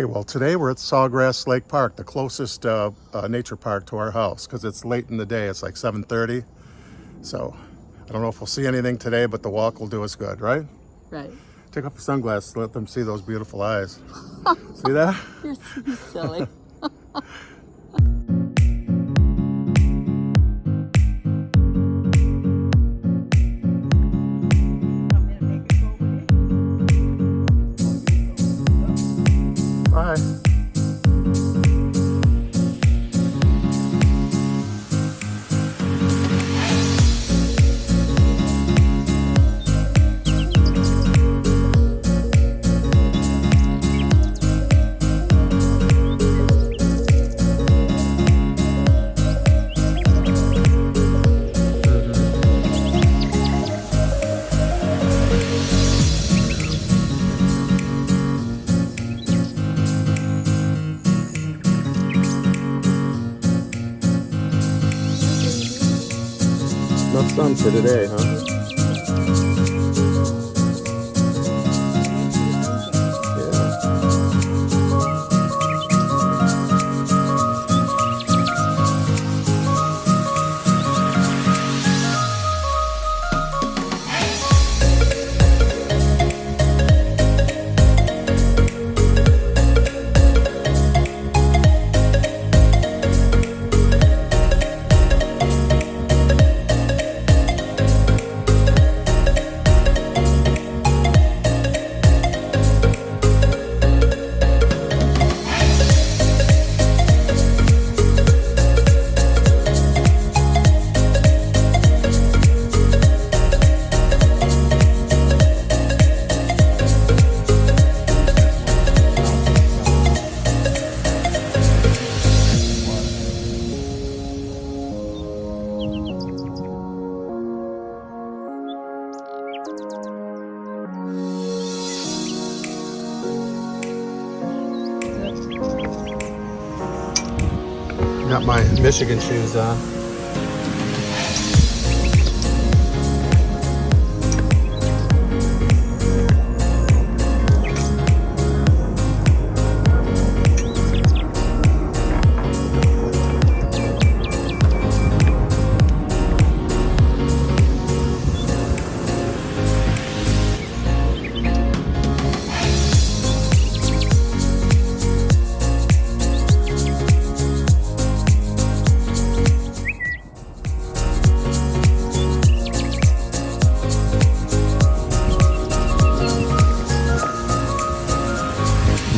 Okay, well, today we're at Sawgrass Lake Park, the closest nature park to our house, because it's late in the day. It's like 7:30. So I don't know if we'll see anything today, but the walk will do us good, right? Right. Take off your sunglasses, let them see those beautiful eyes. See that? You're so silly. Bye. Enough sun for today, huh? Got my Michigan shoes on.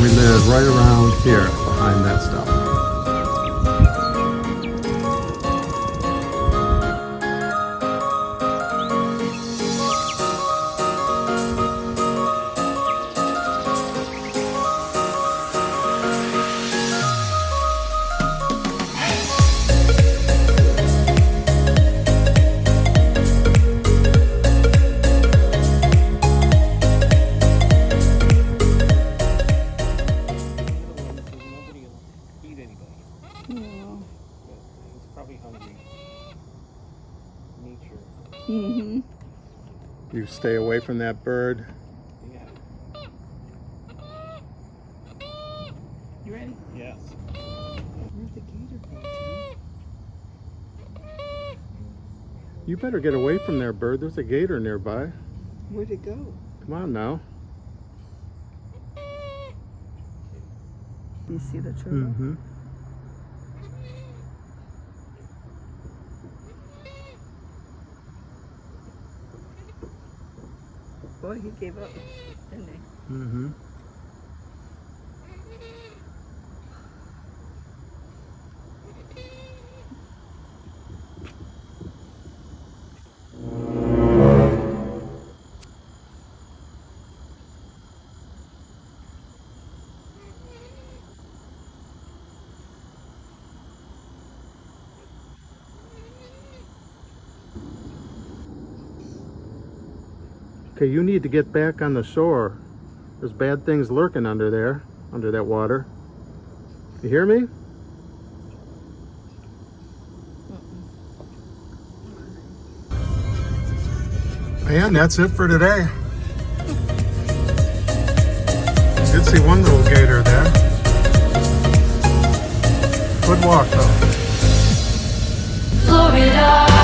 We live right around here, behind that stuff. Probably hungry. Nature. Mm-hmm. You stay away from that bird. Yeah. You ready? Yes. Where's the gator go to? You better get away from there, bird. There's a gator nearby. Where'd it go? Come on now. Do you see the turtle? Mm-hmm. Boy, he gave up, didn't he? Mm-hmm. Okay, you need to get back on the shore. There's bad things lurking under there, under that water. You hear me? And that's it for today. Did see one little gator there. Good walk though. Florida.